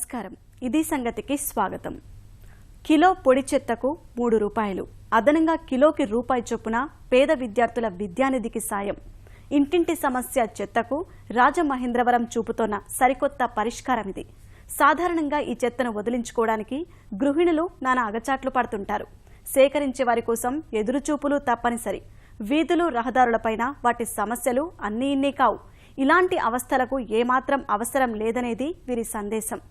నమస్కారం. ఇది సంగతికి స్వాగతం. కిలో పొడి చెత్తకు 3 రూపాయలు, అదనంగా కిలోకి రూపాయి చొప్పున పేద విద్యార్థుల విద్యానిధికి సాయం. ఇంటింటి సమస్య చెత్తకు రాజమహేంద్రవరం చూపుతోన్న సరికొత్త పరిష్కారం ఇది. సాధారణంగా ఈ చెత్తను వదిలించుకోవడానికి గృహిణులు నానా అగచాట్లు పడుతుంటారు. సేకరించే వారి కోసం ఎదురుచూపులు తప్పనిసరి. వీధులు రహదారులపైన వాటి సమస్యలు అన్నీ ఇన్నీ కావు. ఇలాంటి అవస్థలకు ఏమాత్రం అవసరం లేదనేది వీరి సందేశం.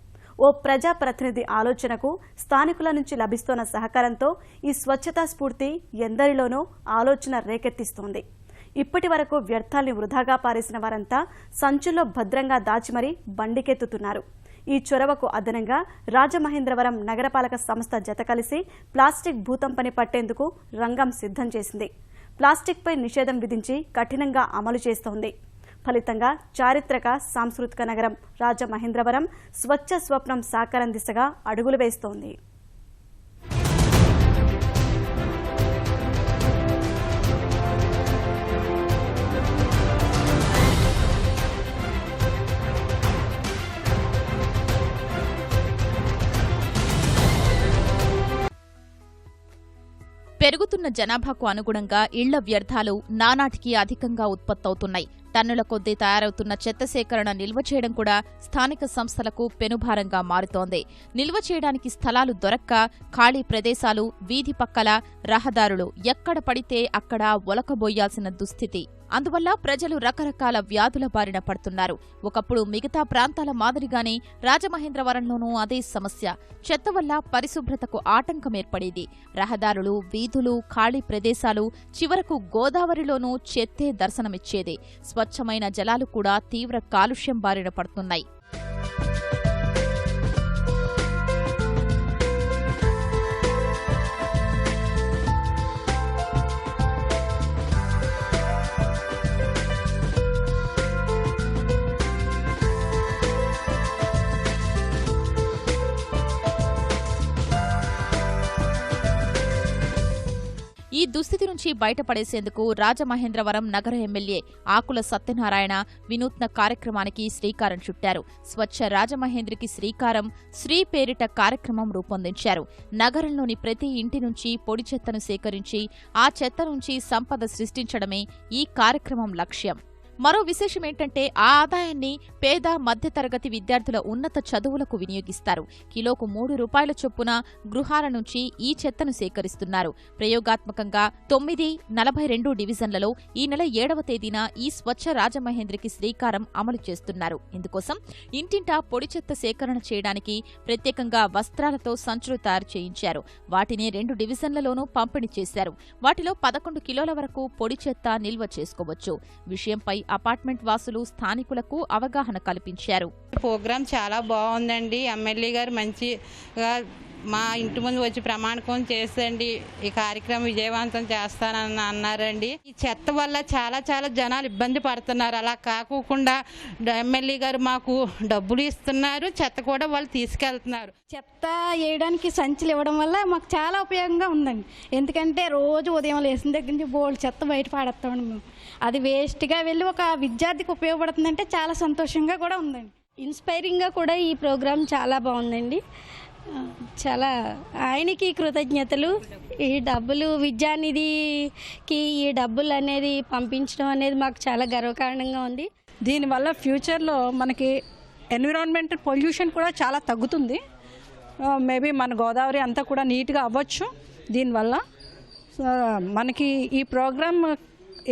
ఓ ప్రజాప్రతినిధి ఆలోచనకు స్థానికుల నుంచి లభిస్తున్న సహకారంతో ఈ స్వచ్ఛతా స్ఫూర్తి ఎందరిలోనూ ఆలోచన రేకెత్తిస్తోంది. ఇప్పటి వరకు వ్యర్థాల్ని వృధాగా పారేసిన వారంతా సంచుల్లో భద్రంగా దాచిమరీ బండికెత్తుతున్నారు. ఈ చొరవకు అదనంగా రాజమహేంద్రవరం నగరపాలక సంస్థ జత కలిసి ప్లాస్టిక్ భూతం పని పట్టేందుకు రంగం సిద్ధం చేసింది. ప్లాస్టిక్పై నిషేధం విధించి కఠినంగా అమలు చేస్తోంది. ఫలితంగా చారిత్రక సాంస్కృతిక నగరం రాజమహేంద్రవరం స్వచ్ఛ స్వప్నం సాకారం దిశగా అడుగులు వేస్తోంది. పెరుగుతున్న జనాభాకు అనుగుణంగా ఇళ్ల వ్యర్థాలు నానాటికి అధికంగా ఉత్పత్తవుతున్నాయి. టన్నుల కొద్దీ తయారవుతున్న చెత్త సేకరణ నిల్వ చేయడం కూడా స్థానిక సంస్థలకు పెనుభారంగా మారుతోంది. నిల్వ చేయడానికి స్థలాలు దొరక్క ఖాళీ ప్రదేశాలు, వీధి పక్కల రహదారులు ఎక్కడ పడితే అక్కడ ఒలకబోయాల్సిన దుస్థితి. అందువల్ల ప్రజలు రకరకాల వ్యాధుల బారిన పడుతున్నారు. ఒకప్పుడు మిగతా ప్రాంతాల మాదిరిగానే రాజమహేంద్రవరంలోనూ అదే సమస్య. చెత్త వల్ల పరిశుభ్రతకు ఆటంకం ఏర్పడేది. రహదారులు, వీధులు, ఖాళీ ప్రదేశాలు, చివరకు గోదావరిలోనూ చెత్తే దర్శనమిచ్చేది. స్వచ్ఛమైన జలాలు కూడా తీవ్ర కాలుష్యం బారిన పడుతున్నాయి. ఈ దుస్థితి నుంచి బయటపడేసేందుకు రాజమహేంద్రవరం నగర ఎమ్మెల్యే ఆకుల సత్యనారాయణ వినూత్న కార్యక్రమానికి శ్రీకారం చుట్టారు. స్వచ్ఛ రాజమహేంద్రికి శ్రీకారం, శ్రీ పేరిట కార్యక్రమం రూపొందించారు. నగరంలోని ప్రతి ఇంటి నుంచి పొడి చెత్తను సేకరించి ఆ చెత్త నుంచి సంపద సృష్టించడమే ఈ కార్యక్రమం లక్ష్యం. మరో విశేషమేంటంటే ఆ ఆదాయాన్ని పేద మధ్యతరగతి విద్యార్థుల ఉన్నత చదువులకు వినియోగిస్తారు. కిలోకు 3 రూపాయల చొప్పున గృహాల నుంచి ఈ చెత్తను సేకరిస్తున్నారు. ప్రయోగాత్మకంగా 9, 42 డివిజన్లలో ఈ నెల 7వ తేదీన ఈ స్వచ్ఛ రాజమహేంద్రికి శ్రీకారం అమలు చేస్తున్నారు. ఇందుకోసం ఇంటింటా పొడి చెత్త సేకరణ చేయడానికి ప్రత్యేకంగా వస్త్రాలతో సంచులు తయారు చేయించారు. వాటిని 2 డివిజన్లలోనూ పంపిణీ చేశారు. వాటిలో 11 కిలోల వరకు పొడి చెత్త నిల్వ చేసుకోవచ్చు. విషయంపై అపార్ట్మెంట్ వాసులు స్థానికులకు అవగాహన కల్పించారు. ప్రోగ్రాం చాలా బాగుందండి. ఎమ్మెల్యే గారు మంచిగా మా ఇంటి ముందు వచ్చి ప్రమాణకం చేసండి ఈ కార్యక్రమం విజయవంతం చేస్తానని అన్నారండి. ఈ చెత్త వల్ల చాలా జనాలు ఇబ్బంది పడుతున్నారు. అలా కాకుండా ఎమ్మెల్యే గారు మాకు డబ్బులు ఇస్తున్నారు, చెత్త కూడా వాళ్ళు తీసుకెళ్తున్నారు. చెత్త వేయడానికి సంచులు ఇవ్వడం వల్ల మాకు చాలా ఉపయోగంగా ఉందండి. ఎందుకంటే రోజు ఉదయం లేచిన దగ్గర నుంచి బోల్డ్ చెత్త బయట పాడేస్తామండి మేము. అది వేస్ట్గా వెళ్ళి ఒక విద్యార్థికి ఉపయోగపడుతుందంటే చాలా సంతోషంగా కూడా ఉందండి. ఇన్స్పైరింగ్గా కూడా ఈ ప్రోగ్రాం చాలా బాగుందండి. చాలా ఆయనకి కృతజ్ఞతలు. ఈ డబ్బులు విద్యానిధికి ఈ డబ్బులు అనేది పంపించడం అనేది మాకు చాలా గర్వకారణంగా ఉంది. దీనివల్ల ఫ్యూచర్లో మనకి ఎన్విరాన్మెంటల్ పొల్యూషన్ కూడా చాలా తగ్గుతుంది. మేబీ మన గోదావరి అంతా కూడా నీట్గా అవ్వచ్చు దీనివల్ల. మనకి ఈ ప్రోగ్రామ్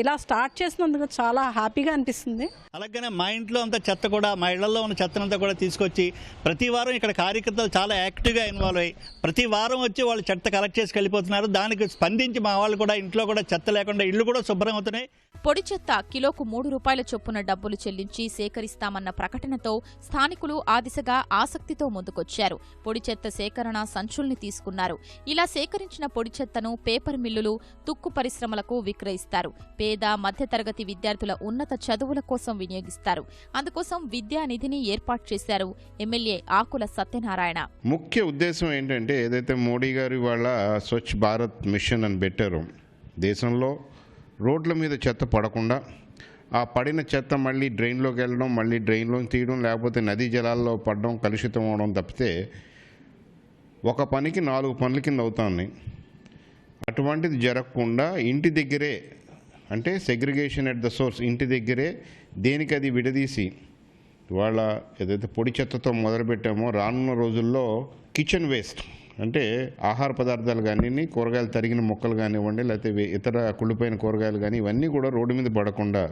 ఇలా స్టార్ట్ చేసినందుకు చాలా హ్యాపీగా అనిపిస్తుంది. అలాగనే మా ఇంట్లో అంతా చెత్త కూడా, మా ఇళ్లలో ఉన్న చెత్తనంతా కూడా తీసుకొచ్చి ప్రతి వారం ఇక్కడ కార్యకర్తలు చాలా యాక్టివ్గా ఇన్వాల్వ్ అయ్యి ప్రతి వారం వచ్చి వాళ్ళు చెత్త కలెక్ట్ చేసి వెళ్ళిపోతున్నారు. దానికి స్పందించి మా వాళ్ళు కూడా ఇంట్లో కూడా చెత్త లేకుండా ఇళ్లు కూడా శుభ్రం అవుతున్నాయి. పొడి చెత్త కిలోకు 3 రూపాయల చొప్పున డబ్బులు చెల్లించి సేకరిస్తామన్న ప్రకటనతో స్థానికులు ఆ దిశగా ఆసక్తితో ముందుకొచ్చారు. పొడి చెత్త సేకరణ సంచుల్ని తీసుకున్నారు. ఇలా సేకరించిన పొడి చెత్తను పేపర్ మిల్లులు, తుక్కు పరిశ్రమలకు విక్రయిస్తారు. పేద మధ్యతరగతి విద్యార్థుల ఉన్నత చదువుల కోసం వినియోగిస్తారు. అందుకోసం విద్యానిధిని ఏర్పాటు చేశారు ఎమ్మెల్యే ఆకుల సత్యనారాయణ. ముఖ్య ఉద్దేశం ఏంటంటే ఏదైతే మోడీ గారు ఇవాళ స్వచ్ఛ భారత్ మిషన్ అని పెట్టారో, దేశంలో రోడ్ల మీద చెత్త పడకుండా ఆ పడిన చెత్త మళ్ళీ డ్రైన్లోకి వెళ్ళడం, మళ్ళీ డ్రైన్లోకి తీయడం, లేకపోతే నదీ జలాల్లో పడడం, కలుషితం అవడం తప్పితే ఒక పనికి 4 పనుల కింద అవుతా ఉన్నాయి. అటువంటిది జరగకుండా ఇంటి దగ్గరే, అంటే సెగ్రిగేషన్ ఎట్ ద సోర్స్, ఇంటి దగ్గరే దేనికి అది విడదీసి ఇవాళ ఏదైతే పొడి చెత్తతో మొదలుపెట్టామో రానున్న రోజుల్లో కిచెన్ వేస్ట్ అంటే ఆహార పదార్థాలు కానీ, కూరగాయలు తరిగిన మొక్కలు కానివ్వండి, లేకపోతే ఇతర కుళ్ళిపోయిన కూరగాయలు కానీ, ఇవన్నీ కూడా రోడ్డు మీద పడకుండా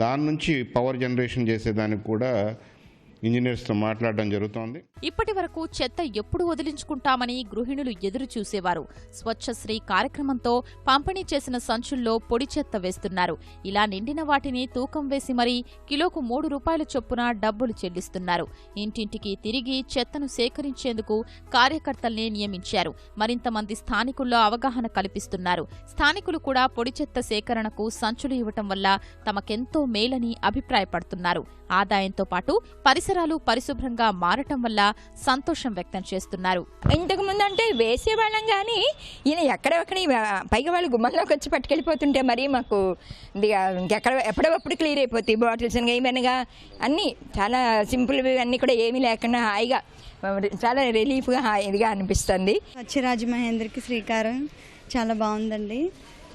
దాని నుంచి పవర్ జనరేషన్ చేసేదానికి కూడా ఇంజనీర్స్తో మాట్లాడడం జరుగుతోంది. ఇప్పటి వరకు చెత్త ఎప్పుడు వదిలించుకుంటామని గృహిణులు ఎదురు చూసేవారు. స్వచ్ఛశ్రీ కార్యక్రమంతో పంపిణీ చేసిన సంచుల్లో పొడి చెత్త వేస్తున్నారు. ఇలా నిండిన వాటిని తూకం వేసి మరీ కిలోకు 3 రూపాయల చొప్పున డబ్బులు చెల్లిస్తున్నారు. ఇంటింటికి తిరిగి చెత్తను సేకరించేందుకు కార్యకర్తల్ని నియమించారు. మరింత మంది స్థానికుల్లో అవగాహన కల్పిస్తున్నారు. స్థానికులు కూడా పొడి చెత్త సేకరణకు సంచులు ఇవ్వటం వల్ల తమకెంతో మేలని అభిప్రాయపడుతున్నారు. ఆదాయంతో పాటు పరిసరాలు పరిశుభ్రంగా మారటం వల్ల సంతోషం వ్యక్తం చేస్తున్నారు. ఇంతకు ముందు అంటే వేసేవాళ్ళం కానీ ఈయన ఎక్కడెక్కడ పైగా వాళ్ళు గుమ్మంలోకి వచ్చి పట్టుకెళ్ళిపోతుంటే మరి మాకు ఇంకెక్కడ ఎప్పుడప్పుడు క్లియర్ అయిపోతాయి. బాటిల్స్ ఏమనగా అన్నీ చాలా సింపుల్వి అన్నీ కూడా ఏమీ లేకుండా హాయిగా చాలా రిలీఫ్గా హాయిగా అనిపిస్తుంది. రాజమహేంద్రకి శ్రీకారం చాలా బాగుందండి.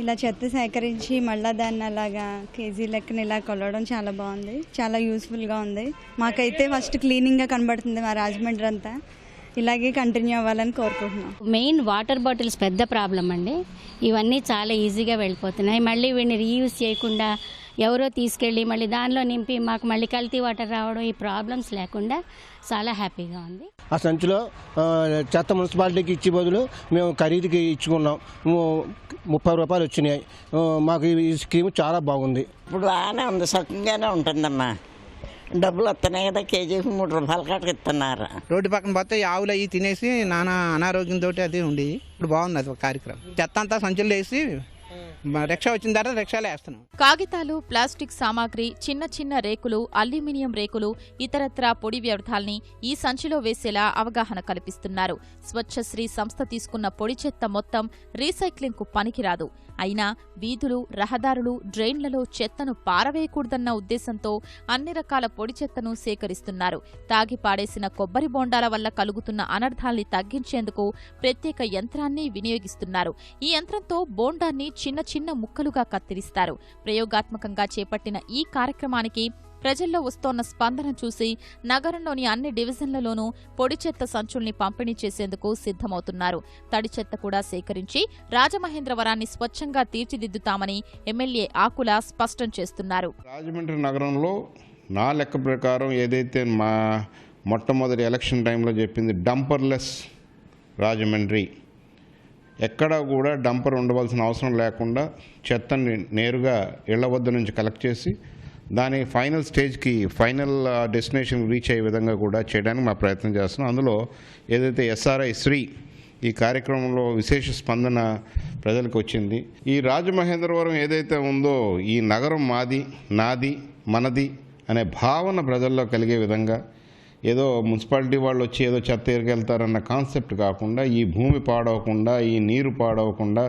ఇలా చెత్త సేకరించి మళ్ళీ దాన్ని అలాగా కేజీ లెక్కన ఇలా కొలవడం చాలా బాగుంది, చాలా యూస్ఫుల్గా ఉంది. మాకైతే ఫస్ట్ క్లీనింగ్గా కనబడుతుంది మా రాజమండ్రి అంతా. ఇలాగే కంటిన్యూ అవ్వాలని కోరుకుంటున్నాం. మెయిన్ వాటర్ బాటిల్స్ పెద్ద ప్రాబ్లం అండి. ఇవన్నీ చాలా ఈజీగా వెళ్ళిపోతున్నాయి. మళ్ళీ వీడిని రీయూజ్ చేయకుండా ఎవరో తీసుకెళ్ళి మళ్ళీ దానిలో నింపి మాకు మళ్ళీ కల్తీ వాటర్ రావడం, ఈ ప్రాబ్లమ్స్ లేకుండా చాలా హ్యాపీగా ఉంది. ఆ సంచిలో చెత్త మున్సిపాలిటీకి ఇచ్చే బదులు మేము ఖరీదుకి ఇచ్చుకున్నాం. 30 రూపాయలు వచ్చినాయి. మాకు ఈ స్కీమ్ చాలా బాగుంది. ఇప్పుడు బాగానే ఉంది, సొంతంగానే ఉంటుందమ్మా. డబ్బులు వస్తున్నాయి కదా, కేజీకి 3 రూపాయల కాటికి ఇస్తున్నారు. రోడ్డు పక్కన పోతే ఆవులు అవి తినేసి నానా అనారోగ్యంతో అది ఉంది. ఇప్పుడు బాగుంది అది ఒక కార్యక్రమం. చెత్త అంతా సంచులు వేసి రిక్షా వచ్చిన తర్వాత రిక్షాలో వేస్తున్నాం. కాగితాలు, ప్లాస్టిక్ సామాగ్రి, చిన్న చిన్న రేకులు, అల్యూమినియం రేకులు, ఇతరత్రా పొడి వ్యర్థాల్ని ఈ సంచిలో వేసేలా అవగాహన కల్పిస్తున్నారు. స్వచ్ఛశ్రీ సంస్థ తీసుకున్న పొడి చెత్త మొత్తం రీసైక్లింగ్కు పనికిరాదు. అయినా వీధులు, రహదారులు, డ్రైన్లలో చెత్తను పారవేయకూడదన్న ఉద్దేశంతో అన్ని రకాల పొడి చెత్తను సేకరిస్తున్నారు. తాగి పాడేసిన కొబ్బరి బోండాల వల్ల కలుగుతున్న అనర్థాల్ని తగ్గించేందుకు ప్రత్యేక యంత్రాన్ని వినియోగిస్తున్నారు. ఈ యంత్రంతో బోండాన్ని చిన్న చిన్న ముక్కలుగా కత్తిరిస్తారు. ప్రయోగాత్మకంగా చేపట్టిన ఈ కార్యక్రమానికి ప్రజల్లో వస్తోన్న స్పందన చూసి నగరంలోని అన్ని డివిజన్లలోనూ పొడి చెత్త సంచుల్ని పంపిణీ చేసేందుకు సిద్ధమవుతున్నారు. తడి చెత్త కూడా సేకరించి రాజమహేంద్రవరాన్ని స్వచ్ఛంగా తీర్చిదిద్దుతామని ఎమ్మెల్యే ఆకుల స్పష్టం చేస్తున్నారు. రాజమండ్రి నగరంలో నా లెక్క ప్రకారం ఏదైతే మా మొట్టమొదటి ఎలక్షన్ టైంలో చెప్పింది డంపర్లెస్ రాజమండ్రి, ఎక్కడా కూడా డంపర్ ఉండవలసిన అవసరం లేకుండా చెత్తని నేరుగా ఇళ్ల వద్ద నుంచి కలెక్ట్ చేసి దాని ఫైనల్ స్టేజ్కి, ఫైనల్ డెస్టినేషన్ రీచ్ అయ్యే విధంగా కూడా చేయడానికి మా ప్రయత్నం చేస్తున్నాం. అందులో ఏదైతే SRI శ్రీ ఈ కార్యక్రమంలో విశేష స్పందన ప్రజలకు వచ్చింది. ఈ రాజమహేంద్రవరం ఏదైతే ఉందో ఈ నగరం మాది, నాది, మనది అనే భావన ప్రజల్లో కలిగే విధంగా, ఏదో మున్సిపాలిటీ వాళ్ళు వచ్చి ఏదో చెత్త ఎరికెళ్తారన్న కాన్సెప్ట్ కాకుండా, ఈ భూమి పాడవకుండా, ఈ నీరు పాడవకుండా,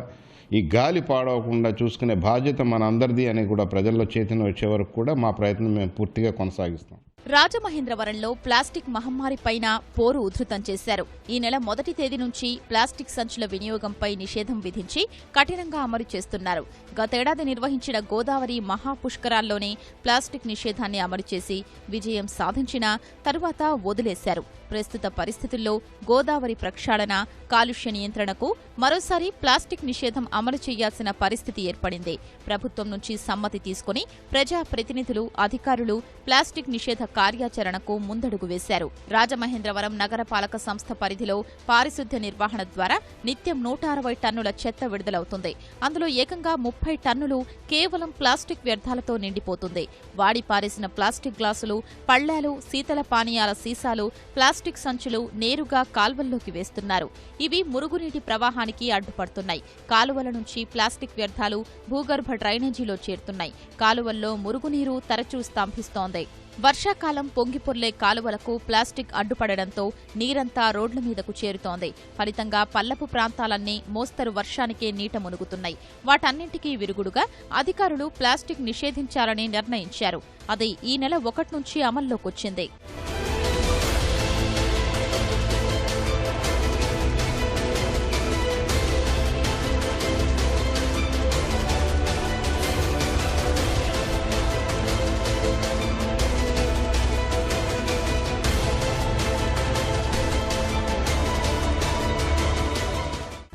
ఈ గాలి పాడవకుండా చూసుకునే బాధ్యత మన అందరిది అని కూడా ప్రజల్లో చైతన్యం వచ్చే వరకు కూడా మా ప్రయత్నం మేము పూర్తిగా కొనసాగిస్తాం. రాజమహేంద్రవరంలో ప్లాస్టిక్ మహమ్మారిపైన పోరు ఉధృతం చేశారు. ఈ నెల 1వ తేదీ నుంచి ప్లాస్టిక్ సంచుల వినియోగంపై నిషేధం విధించి కఠినంగా అమలు చేస్తున్నారు. గతేడాది నిర్వహించిన గోదావరి మహాపుష్కరాల్లోనే ప్లాస్టిక్ నిషేధాన్ని అమలు చేసి విజయం సాధించిన తరువాత వదిలేశారు. ప్రస్తుత పరిస్థితుల్లో గోదావరి ప్రక్షాళన, కాలుష్య నియంత్రణకు మరోసారి ప్లాస్టిక్ నిషేధం అమలు చేయాల్సిన పరిస్థితి ఏర్పడింది. ప్రభుత్వం నుంచి సమ్మతి తీసుకుని ప్రజా ప్రతినిధులు, అధికారులు ప్లాస్టిక్ నిషేధ కార్యాచరణకు ముందడుగు వేశారు. రాజమహేంద్రవరం నగరపాలక సంస్థ పరిధిలో పారిశుద్ధ్య నిర్వహణ ద్వారా నిత్యం 160 టన్నుల చెత్త విడుదలవుతుంది. అందులో ఏకంగా 30 టన్నులు కేవలం ప్లాస్టిక్ వ్యర్థాలతో నిండిపోతుంది. వాడి పారేసిన ప్లాస్టిక్ గ్లాసులు, పళ్ళ్యాలు, శీతల పానీయాల సీసాలు, ప్లాస్టిక్ సంచులు నేరుగా కాల్వల్లోకి వేస్తున్నారు. ఇవి మురుగునీటి ప్రవాహానికి అడ్డుపడుతున్నాయి. కాలువల నుంచి ప్లాస్టిక్ వ్యర్థాలు భూగర్భ డ్రైనేజీలో చేరుతున్నాయి. కాలువల్లో మురుగునీరు తరచూ స్తంభిస్తోంది. వర్షాకాలం పొంగిపొర్లే కాలువలకు ప్లాస్టిక్ అడ్డుపడడంతో నీరంతా రోడ్ల మీదకు చేరుతోంది. ఫలితంగా పల్లపు ప్రాంతాలన్నీ మోస్తరు వర్షానికే నీట మునుగుతున్నాయి. వాటన్నింటికీ విరుగుడుగా అధికారులు ప్లాస్టిక్ నిషేధించాలని నిర్ణయించారు. అది ఈ నెల 1 నుంచి అమల్లోకొచ్చింది.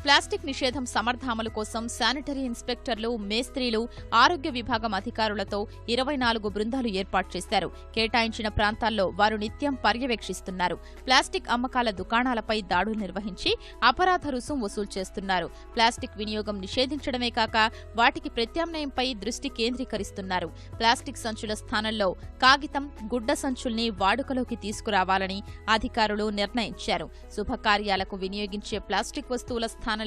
ప్లాస్టిక్ నిషేధం సమర్థ అమలు కోసం శానిటరీ ఇన్స్పెక్టర్లు, మేస్త్రీలు, ఆరోగ్య విభాగం అధికారులతో 24 బృందాలు ఏర్పాటు చేశారు. కేటాయించిన ప్రాంతాల్లో వారు నిత్యం పర్యవేక్షిస్తున్నారు. ప్లాస్టిక్ అమ్మకాల దుకాణాలపై దాడులు నిర్వహించి అపరాధ రుసుం వసూలు చేస్తున్నారు. ప్లాస్టిక్ వినియోగం నిషేధించడమే కాక వాటికి ప్రత్యామ్నాయంపై దృష్టి కేంద్రీకరిస్తున్నారు. ప్లాస్టిక్ సంచుల స్థానంలో కాగితం, గుడ్డ సంచుల్ని వాడుకలోకి తీసుకురావాలని అధికారులు నిర్ణయించారు. శుభకార్యాలకు వినియోగించే ప్లాస్టిక్ వస్తువుల స్థానంలో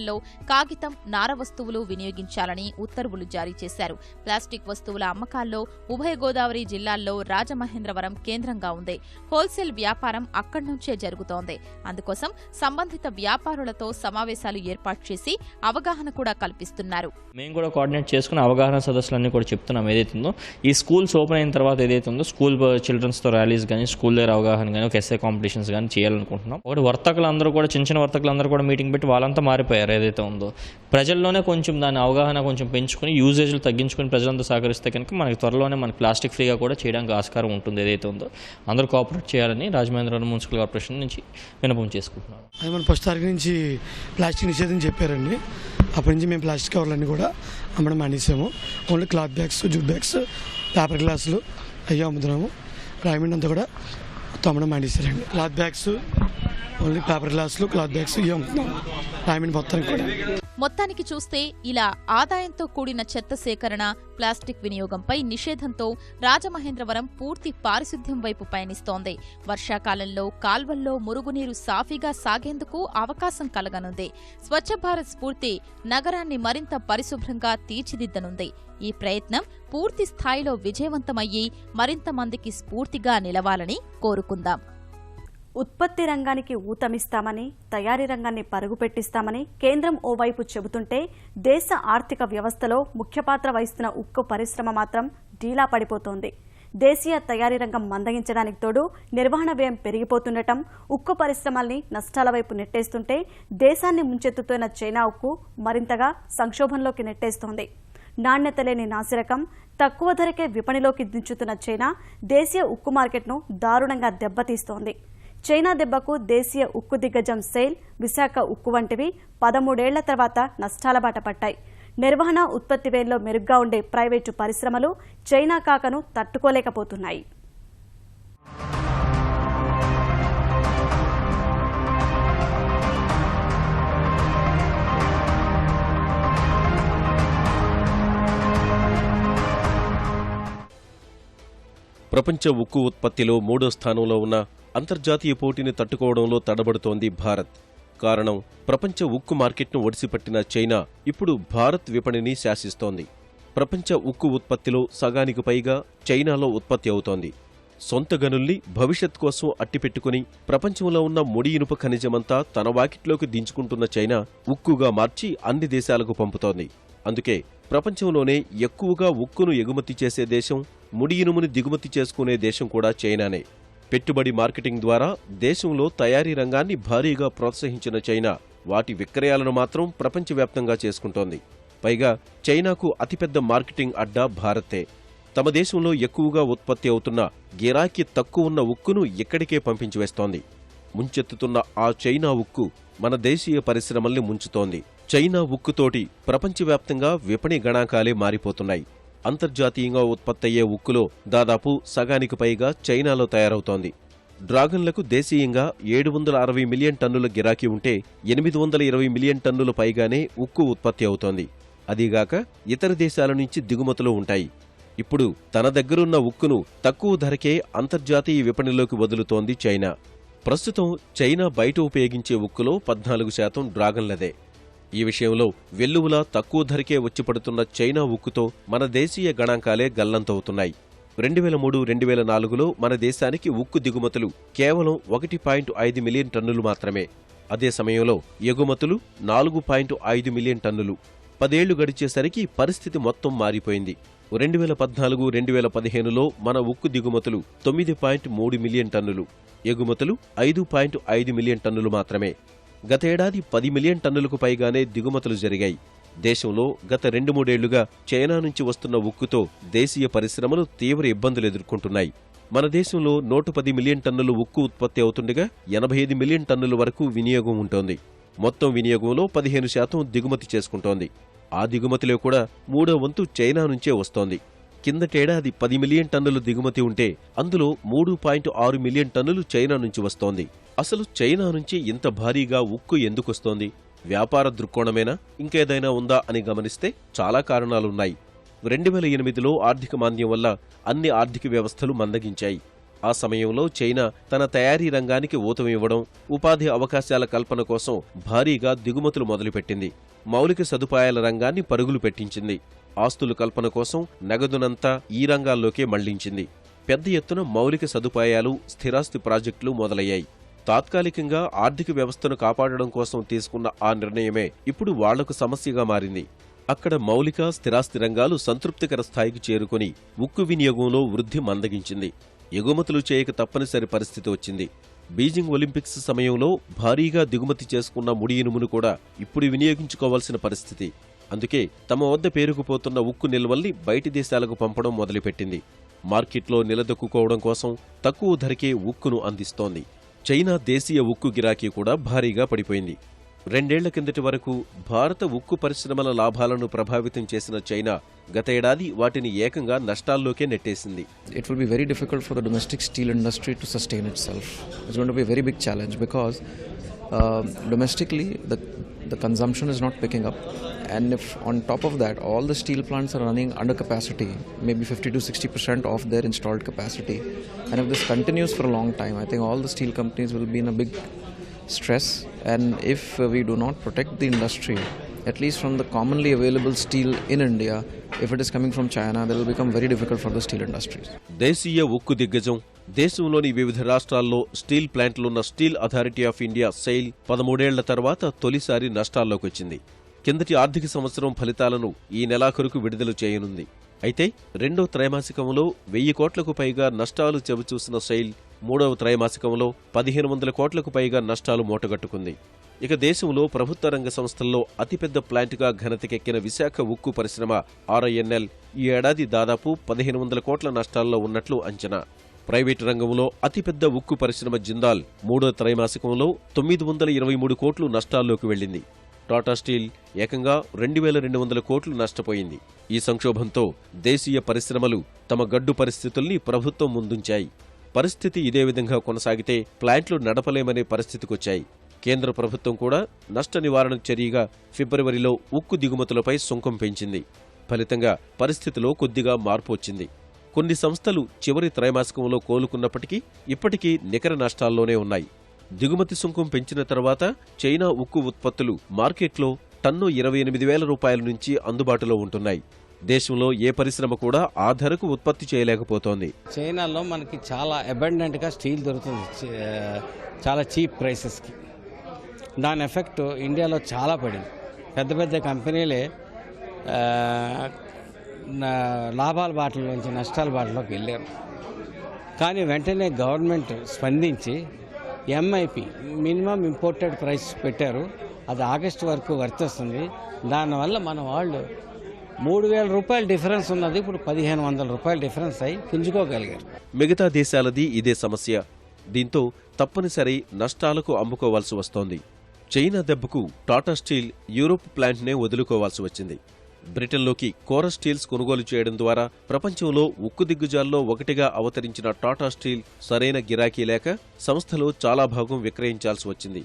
కాగితం, నార వస్తువులు వినియోగించాలని ఉత్తర్వులు జారీ చేశారు. ప్లాస్టిక్ వస్తువుల అమ్మకాల్లో ఉభయ గోదావరి జిల్లాల్లో రాజమహేంద్రవరం కేంద్రంగా ఉంది. హోల్సేల్ వ్యాపారం అక్కడి నుంచే జరుగుతోంది. అందుకోసం సంబంధిత వ్యాపారులతో సమావేశాలు ఏర్పాటు చేసి అవగాహన కూడా కల్పిస్తున్నారు. మేము కూడా కోఆర్డినేట్ చేసుకుని అవగాహన సదస్సులన్నీ కూడా చెప్తున్నాం. ఏదైతుందో ఈ స్కూల్స్ ఓపెన్ అయిన తర్వాత ఏదైతుందో స్కూల్ చిల్డ్రన్స్తో ర్యాలీస్ కానీ, స్కూల్ దగ్గర అవగాహన కానీ, ఒక ఎస్ఏ కాంపిటీషన్స్ కానీ చేయాలనుకుంటున్నాం. ఒకటి వర్తకులందరూ కూడా చిన్న వర్తకులందరూ కూడా మీటింగ్ పెట్టి వాళ్ళంతా మారిపోయారు. ఏదైతే ఉందో ప్రజల్లోనే కొంచెం దాని అవగాహన కొంచెం పెంచుకుని యూజేజ్లు తగ్గించుకుని ప్రజలంతా సహకరిస్తే కనుక మనకి త్వరలోనే మనకి ప్లాస్టిక్ ఫ్రీగా కూడా చేయడానికి ఆస్కారం ఉంటుంది. ఏదైతే ఉందో అందరూ కోఆపరేట్ చేయాలని రాజమహేంద్రవరం మున్సిపల్ కార్పొరేషన్ నుంచి విన్నపం చేసుకుంటున్నాం. అది మన 1 తారీఖు నుంచి ప్లాస్టిక్ నిషేధం చెప్పారండి. అప్పటి నుంచి మేము ప్లాస్టిక్ కవర్లన్నీ కూడా అమ్మడం మానేసాము. Only cloth bags, jute bags, paper గ్లాసులు అవి అమ్ముతున్నాము. రాయమండ్రి అంతా కూడా అమ్మడం మానేశారండి. క్లాత్ బ్యాగ్స్, ఓన్లీ పేపర్ గ్లాసులు, క్లాత్ బ్యాగ్స్ ఇవి అమ్ముతున్నాము రాయమండ్రి మొత్తానికి కూడా. మొత్తానికి చూస్తే ఇలా ఆదాయంతో కూడిన చెత్త సేకరణ, ప్లాస్టిక్ వినియోగంపై నిషేధంతో రాజమహేంద్రవరం పూర్తి పారిశుద్ధ్యం వైపు పయనిస్తోంది. వర్షాకాలంలో కాల్వల్లో మురుగునీరు సాఫీగా సాగేందుకు అవకాశం కలగనుంది. స్వచ్ఛ భారత్ స్ఫూర్తి నగరాన్ని మరింత పరిశుభ్రంగా తీర్చిదిద్దనుంది. ఈ ప్రయత్నం పూర్తి స్థాయిలో విజయవంతమయ్యి మరింత మందికి స్ఫూర్తిగా నిలవాలని కోరుకుందాం. ఉత్పత్తి రంగానికి ఊతమిస్తామని, తయారీ రంగాన్ని పరుగుపెట్టిస్తామని కేంద్రం ఓవైపు చెబుతుంటే దేశ ఆర్థిక వ్యవస్థలో ముఖ్య పాత్ర వహిస్తున్న ఉక్కు పరిశ్రమ మాత్రం డీలా పడిపోతోంది. దేశీయ తయారీ రంగం మందగించడానికి తోడు నిర్వహణ వ్యయం పెరిగిపోతుండటం ఉక్కు పరిశ్రమల్ని నష్టాల వైపు నెట్టేస్తుంటే దేశాన్ని ముంచెత్తుతున్న చైనా ఉక్కు మరింతగా సంక్షోభంలోకి నెట్టేస్తోంది. నాణ్యత లేని నాసిరకం, తక్కువ ధరకే విపణిలోకి దించుతున్న చైనా దేశీయ ఉక్కు మార్కెట్ను దారుణంగా దెబ్బతీస్తోంది. చైనా దెబ్బకు దేశీయ ఉక్కు దిగ్గజం సెయిల్, విశాఖ ఉక్కు వంటివి 13 ఏళ్ల తర్వాత నష్టాల బాట పట్టాయి. నిర్వహణ, ఉత్పత్తి వ్యయంలో మెరుగ్గా ఉండే ప్రైవేటు పరిశ్రమలు చైనా కాకను తట్టుకోలేకపోతున్నాయి. ప్రపంచ ఉక్కు ఉత్పత్తిలో 3వ స్థానంలో ఉన్న అంతర్జాతీయ పోటీని తట్టుకోవడంలో తడబడుతోంది భారత్. కారణం, ప్రపంచ ఉక్కు మార్కెట్ను ఒడిసిపట్టిన చైనా ఇప్పుడు భారత్ విపణిని శాసిస్తోంది. ప్రపంచ ఉక్కు ఉత్పత్తిలో సగానికి పైగా చైనాలో ఉత్పత్తి అవుతోంది. సొంత గనుల్ని భవిష్యత్ కోసం అట్టిపెట్టుకుని ప్రపంచంలో ఉన్న ముడి ఇనుప ఖనిజమంతా తన వాకిట్లోకి దించుకుంటున్న చైనా ఉక్కుగా మార్చి అన్ని దేశాలకు పంపుతోంది. అందుకే ప్రపంచంలోనే ఎక్కువగా ఉక్కును ఎగుమతి చేసే దేశం, ముడి ఇనుముని దిగుమతి చేసుకునే దేశం కూడా చైనానే. పెట్టుబడి మార్కెటింగ్ ద్వారా దేశంలో తయారీ రంగాన్ని భారీగా ప్రోత్సహించిన చైనా వాటి విక్రయాలను మాత్రం ప్రపంచవ్యాప్తంగా చేసుకుంటోంది. పైగా చైనాకు అతిపెద్ద మార్కెటింగ్ అడ్డా భారతే. తమ దేశంలో ఎక్కువగా ఉత్పత్తి అవుతున్న గిరాకీ తక్కువ ఉన్న ఉక్కును ఇక్కడికే పంపించివేస్తోంది. ముంచెత్తుతున్న ఆ చైనా ఉక్కు మన దేశీయ పరిశ్రమల్ని ముంచుతోంది. చైనా ఉక్కుతోటి ప్రపంచవ్యాప్తంగా విపణి గణాంకాలే మారిపోతున్నాయి. అంతర్జాతీయంగా ఉత్పత్తయ్యే ఉక్కులో దాదాపు సగానికి పైగా చైనాలో తయారవుతోంది. డ్రాగన్లకు దేశీయంగా 760 మిలియన్ టన్నుల గిరాకీ ఉంటే 820 మిలియన్ టన్నుల పైగానే ఉక్కు ఉత్పత్తి అవుతోంది. అదీగాక ఇతర దేశాల నుంచి దిగుమతులు ఉంటాయి. ఇప్పుడు తన దగ్గరున్న ఉక్కును తక్కువ ధరకే అంతర్జాతీయ విపణిలోకి వదులుతోంది చైనా. ప్రస్తుతం చైనా బయట ఉపయోగించే ఉక్కులో 14% డ్రాగన్లదే. ఈ విషయంలో వెల్లువలా తక్కువ ధరకే వచ్చిపడుతున్న చైనా ఉక్కుతో మన దేశీయ గణాంకాలే గల్లంతవుతున్నాయి. 2003-2004లో మన దేశానికి ఉక్కు దిగుమతులు కేవలం 1.5 మిలియన్ టన్నులు మాత్రమే. అదే సమయంలో ఎగుమతులు 4.5 మిలియన్ టన్నులు. 10 ఏళ్లు గడిచేసరికి పరిస్థితి మొత్తం మారిపోయింది. 2014-2015లో మన ఉక్కు దిగుమతులు 9.3 మిలియన్ టన్నులు, ఎగుమతులు 5.5 మిలియన్ టన్నులు మాత్రమే. గతేడాది 10 మిలియన్ టన్నులకు పైగానే దిగుమతులు జరిగాయి. దేశంలో గత 2-3 ఏళ్లుగా చైనా నుంచి వస్తున్న ఉక్కుతో దేశీయ పరిశ్రమలు తీవ్ర ఇబ్బందులు ఎదుర్కొంటున్నాయి. మన దేశంలో 110 మిలియన్ టన్నులు ఉక్కు ఉత్పత్తి అవుతుండగా 85 మిలియన్ టన్నుల వరకు వినియోగం ఉంటోంది. మొత్తం వినియోగంలో 15% దిగుమతి చేసుకుంటోంది. ఆ దిగుమతిలో కూడా 3వ వంతు చైనా నుంచే వస్తోంది. కిందటేడాది 10 మిలియన్ టన్నులు దిగుమతి ఉంటే అందులో 3.6 మిలియన్ టన్నులు చైనా నుంచి వస్తోంది. అసలు చైనా నుంచి ఇంత భారీగా ఉక్కు ఎందుకొస్తోంది? వ్యాపార దృక్కోణమేనా, ఇంకేదైనా ఉందా అని గమనిస్తే చాలా కారణాలున్నాయి. 2008లో ఆర్థిక మాంద్యం వల్ల అన్ని ఆర్థిక వ్యవస్థలు మందగించాయి. ఆ సమయంలో చైనా తన తయారీ రంగానికి ఊతం ఇవ్వడం, ఉపాధి అవకాశాల కల్పన కోసం భారీగా దిగుమతులు మొదలుపెట్టింది. మౌలిక సదుపాయాల రంగాన్ని పరుగులు పెట్టించింది. ఆస్తుల కల్పన కోసం నగదునంతా ఈ రంగాల్లోకే మళ్లించింది. పెద్ద ఎత్తున మౌలిక సదుపాయాలు, స్థిరాస్తి ప్రాజెక్టులు మొదలయ్యాయి. తాత్కాలికంగా ఆర్థిక వ్యవస్థను కాపాడడం కోసం తీసుకున్న ఆ నిర్ణయమే ఇప్పుడు వాళ్లకు సమస్యగా మారింది. అక్కడ మౌలిక, స్థిరాస్తి రంగాలు సంతృప్తికర స్థాయికి చేరుకుని ఉక్కు వినియోగంలో వృద్ధి మందగించింది. ఎగుమతులు చేయక తప్పనిసరి పరిస్థితి వచ్చింది. బీజింగ్ ఒలింపిక్స్ సమయంలో భారీగా దిగుమతి చేసుకున్న ముడి ఇనుమును కూడా ఇప్పుడు వినియోగించుకోవాల్సిన పరిస్థితి. అందుకే తమ వద్ద పేరుకుపోతున్న ఉక్కు నిల్వల్ని బయటి దేశాలకు పంపడం మొదలుపెట్టింది. మార్కెట్లో నిలదొక్కుకోవడం కోసం తక్కువ ధరకే ఉక్కును అందిస్తోంది. చైనా దేశీయ ఉక్కు గిరాకీ కూడా భారీగా పడిపోయింది. 2 ఏళ్ల కిందటి వరకు భారత ఉక్కు పరిశ్రమల లాభాలను ప్రభావితం చేసిన చైనా గతేడాది వాటిని ఏకంగా నష్టాల్లోకే నెట్టేసింది. It will be very difficult for the domestic steel industry to sustain itself. It's going to be a very big challenge because domestically the consumption is not picking up, and if on top of that all the steel plants are running under capacity, maybe 50-60% of their installed capacity, and if this continues for a long time, I think all the steel companies will be in a big stress. And if we do not protect the industry, at least from the commonly available steel in India, if it is coming from China, that will become very difficult for the steel industries. దేశీయ ఉక్కు దిగ్గజం, దేశంలోని వివిధ రాష్ట్రాల్లో steel ప్లాంట్లున్న Steel Authority of India SAIL 13 ఏళ్ల తర్వాత తొలిసారి నష్టాల్లోకొచ్చింది. కిందటి ఆర్థిక సంవత్సరం ఫలితాలను ఈ నెలాఖరుకు విడుదల చేయనుంది. అయితే 2వ త్రైమాసికంలో 1000 కోట్లకు పైగా నష్టాలు చెవిచూసిన సెయిల్ 3వ త్రైమాసికంలో 1500 కోట్లకు పైగా నష్టాలు మూటగట్టుకుంది. ఇక దేశంలో ప్రభుత్వ రంగ సంస్థల్లో అతిపెద్ద ప్లాంట్గా ఘనతకెక్కిన విశాఖ ఉక్కు పరిశ్రమ RINL ఈ ఏడాది దాదాపు 1500 కోట్ల నష్టాల్లో ఉన్నట్లు అంచనా. ప్రైవేటు రంగంలో అతిపెద్ద ఉక్కు పరిశ్రమ జిందాల్ 3వ త్రైమాసికంలో 923 కోట్లు నష్టాల్లోకి వెళ్లింది. టాటా స్టీల్ ఏకంగా 2200 కోట్లు నష్టపోయింది. ఈ సంక్షోభంతో దేశీయ పరిశ్రమలు తమ గడ్డు పరిస్థితుల్ని ప్రభుత్వం ముందుంచాయి. పరిస్థితి ఇదే విధంగా కొనసాగితే ప్లాంట్లు నడపలేమనే పరిస్థితికొచ్చాయి. కేంద్ర ప్రభుత్వం కూడా నష్ట నివారణ చర్యగా ఫిబ్రవరిలో ఉక్కు దిగుమతులపై సుంకం పెంచింది. ఫలితంగా పరిస్థితిలో కొద్దిగా మార్పు వచ్చింది. కొన్ని సంస్థలు చివరి త్రైమాసికంలో కోలుకున్నప్పటికీ ఇప్పటికీ నికర నష్టాల్లోనే ఉన్నాయి. దిగుమతి సుంకం పెంచిన తర్వాత చైనా ఉక్కు ఉత్పత్తులు మార్కెట్లో టన్ను 28,000 రూపాయల నుంచి అందుబాటులో ఉంటున్నాయి. దేశంలో ఏ పరిశ్రమ కూడా ఆ ధరకు ఉత్పత్తి చేయలేకపోతోంది. చైనాలో మనకి చాలా అబండెంట్గా స్టీల్ దొరుకుతుంది, చాలా చీప్ ప్రైసెస్కి. దాని ఎఫెక్ట్ ఇండియాలో చాలా పడింది. పెద్ద పెద్ద కంపెనీలే లాభాల బాటలోంచి నష్టాల బాటలోకి వెళ్ళారు. కానీ వెంటనే గవర్నమెంట్ స్పందించి MIP మినిమం ఇంపోర్టెడ్ ప్రైస్ పెట్టారు. అది ఆగస్టు వరకు వర్తిస్తుంది. దానివల్ల మన వాళ్ళు 3,000 రూపాయల డిఫరెన్స్ ఉన్నది ఇప్పుడు 1,500 రూపాయల డిఫరెన్స్ అయి పుంజుకోగలిగారు. మిగతా దేశాలది ఇదే సమస్య. దీంతో తప్పనిసరి నష్టాలకు అమ్ముకోవాల్సి వస్తోంది. చైనా దెబ్బకు టాటా స్టీల్ యూరోప్ ప్లాంట్నే వదులుకోవాల్సి వచ్చింది. బ్రిటన్లోకి కోరస్ స్టీల్స్ కొనుగోలు చేయడం ద్వారా ప్రపంచంలో ఉక్కు దిగ్గజాల్లో ఒకటిగా అవతరించిన టాటా స్టీల్ సరైన గిరాకీ లేక సంస్థలో చాలా భాగం విక్రయించాల్సి వచ్చింది.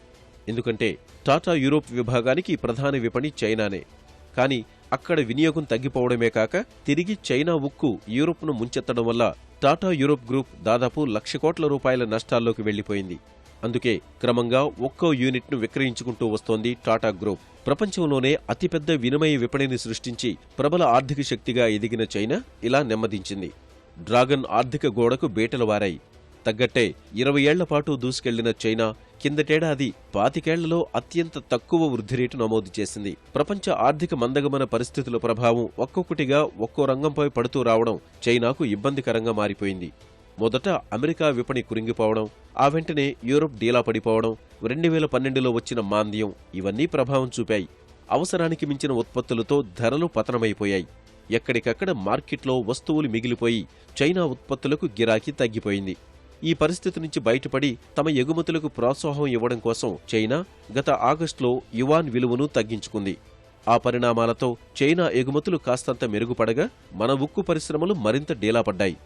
ఎందుకంటే టాటా యూరోప్ విభాగానికి ప్రధాన విపణి చైనానే. కానీ అక్కడ వినియోగం తగ్గిపోవడమే కాక తిరిగి చైనా ఉక్కు యూరోప్ను ముంచెత్తడం వల్ల టాటా యూరోప్ గ్రూప్ దాదాపు 1,00,000 కోట్ల రూపాయల నష్టాల్లోకి వెళ్లిపోయింది. అందుకే క్రమంగా ఒక్కో యూనిట్ను విక్రయించుకుంటూ వస్తోంది టాటా గ్రూప్. ప్రపంచంలోనే అతిపెద్ద వినిమయ విపణిని సృష్టించి ప్రబల ఆర్థిక శక్తిగా ఎదిగిన చైనా ఇలా నెమ్మదించింది. డ్రాగన్ ఆర్థిక గోడకు బీటలు వారాయి. తగ్గట్టే 20 ఏళ్ల పాటు దూసుకెళ్లిన చైనా కిందటేడాది 25 ఏళ్లలో అత్యంత తక్కువ వృద్ధి రేటు నమోదు చేసింది. ప్రపంచ ఆర్థిక మందగమన పరిస్థితుల ప్రభావం ఒక్కొక్కటిగా ఒక్కో రంగంపై పడుతూ రావడం చైనాకు ఇబ్బందికరంగా మారిపోయింది. మొదట అమెరికా విపణి కురింగిపోవడం, ఆ వెంటనే యూరప్ డీలా పడిపోవడం, 2012లో వచ్చిన మాంద్యం ఇవన్నీ ప్రభావం చూపాయి. అవసరానికి మించిన ఉత్పత్తులతో ధరలు పతనమైపోయాయి. ఎక్కడికక్కడ మార్కెట్లో వస్తువులు మిగిలిపోయి చైనా ఉత్పత్తులకు గిరాకీ తగ్గిపోయింది. ఈ పరిస్థితి నుంచి బయటపడి తమ ఎగుమతులకు ప్రోత్సాహం ఇవ్వడం కోసం చైనా గత ఆగస్టులో యువాన్ విలువను తగ్గించుకుంది. ఆ పరిణామాలతో చైనా ఎగుమతులు కాస్తంత మెరుగుపడగా మన ఉక్కు పరిశ్రమలు మరింత డీలాపడ్డాయి.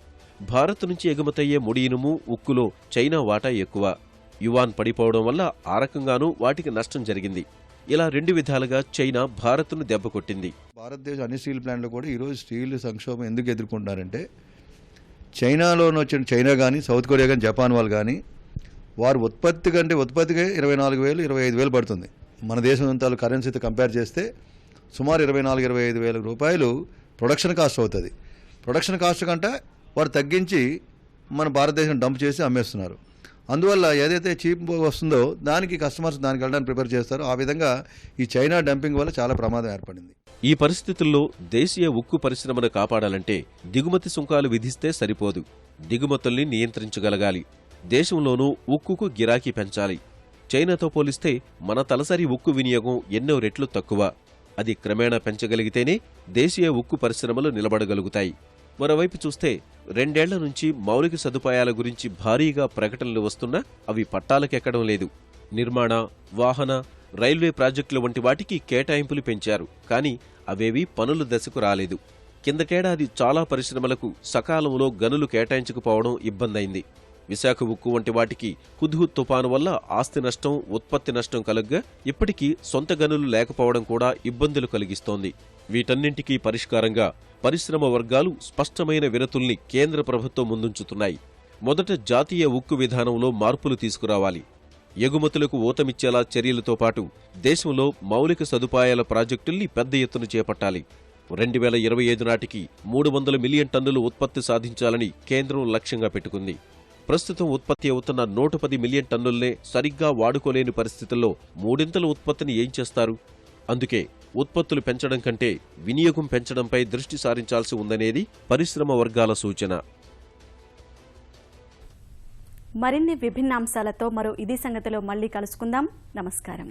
భారత్ నుంచి ఎగుమతయ్యే ముడి ఇనుము, ఉక్కులో చైనా వాటా ఎక్కువ. యువాన్ పడిపోవడం వల్ల ఆ రకంగానూ వాటికి నష్టం జరిగింది. ఇలా 2 విధాలుగా చైనా భారత్ను దెబ్బకొట్టింది. భారతదేశం అన్ని స్టీల్ ప్లాంట్లు కూడా ఈరోజు స్టీల్ సంక్షోభం ఎందుకు ఎదుర్కొంటున్నారంటే, చైనాలోని వచ్చిన చైనా కానీ, సౌత్ కొరియా కానీ, జపాన్ వాళ్ళు కానీ వారు ఉత్పత్తికే 24,000 25,000 పడుతుంది. మన దేశం అంతా కరెన్సీతో కంపేర్ చేస్తే సుమారు 24,000-25,000 రూపాయలు ప్రొడక్షన్ కాస్ట్ అవుతుంది. ప్రొడక్షన్ కాస్ట్ కంటే వారు తగ్గించి మన భారతదేశం డంప్ చేసి అమ్మేస్తున్నారు. అందువల్ల ఏదైతే చీప్ వస్తుందో దానికి కస్టమర్స్ దానికి వెళ్ళడానికి ప్రిపేర్ చేస్తారో ఆ విధంగా ఈ చైనా డంపింగ్ వల్ల చాలా ప్రమాదం ఏర్పడింది. ఈ పరిస్థితుల్లో దేశీయ ఉక్కు పరిశ్రమను కాపాడాలంటే దిగుమతి సుంకాలు విధిస్తే సరిపోదు. దిగుమతుల్ని నియంత్రించగలగాలి. దేశంలోనూ ఉక్కుకు గిరాకీ పెంచాలి. చైనాతో పోలిస్తే మన తలసరి ఉక్కు వినియోగం ఎన్నో రెట్లు తక్కువ. అది క్రమేణా పెంచగలిగితేనే దేశీయ ఉక్కు పరిశ్రమలు నిలబడగలుగుతాయి. మరోవైపు చూస్తే 2 ఏళ్ల నుంచి మౌలిక సదుపాయాల గురించి భారీగా ప్రకటనలు వస్తున్నా అవి పట్టాలకెక్కడం లేదు. నిర్మాణ, వాహన, రైల్వే ప్రాజెక్టుల వంటి వాటికి కేటాయింపులు పెంచారు. కానీ అవేవీ పనుల దశకు రాలేదు. కిందటేడాది చాలా పరిశ్రమలకు సకాలంలో గనులు కేటాయించకపోవడం ఇబ్బందైంది. విశాఖ ఉక్కు వంటి వాటికి హుద్హుద్ తుపాను వల్ల ఆస్తి నష్టం, ఉత్పత్తి నష్టం కలగ్గా ఇప్పటికీ సొంత గనులు లేకపోవడం కూడా ఇబ్బందులు కలిగిస్తోంది. వీటన్నింటికీ పరిష్కారంగా పరిశ్రమ వర్గాలు స్పష్టమైన వినతుల్ని కేంద్ర ప్రభుత్వం ముందుంచుతున్నాయి. మొదట జాతీయ ఉక్కు విధానంలో మార్పులు తీసుకురావాలి. ఎగుమతులకు ఊతమిచ్చేలా చర్యలతో పాటు దేశంలో మౌలిక సదుపాయాల ప్రాజెక్టుల్ని పెద్ద ఎత్తున చేపట్టాలి. 2025 నాటికి 300 మిలియన్ టన్నులు ఉత్పత్తి సాధించాలని కేంద్రం లక్ష్యంగా పెట్టుకుంది. ప్రస్తుతం ఉత్పత్తి అవుతున్న 110 మిలియన్ టన్నుల్నే సరిగ్గా వాడుకోలేని పరిస్థితుల్లో మూడింతల ఉత్పత్తిని ఏం చేస్తారు? అందుకే ఉత్పత్తులు పెంచడం కంటే వినియోగం పెంచడంపై దృష్టి సారించాల్సి ఉందనేది పరిశ్రమ వర్గాల సూచన. మరిన్ని విభిన్న అంశాలతో మరో ఇది సంగతిలో మళ్ళీ కలుసుకుందాం. నమస్కారం.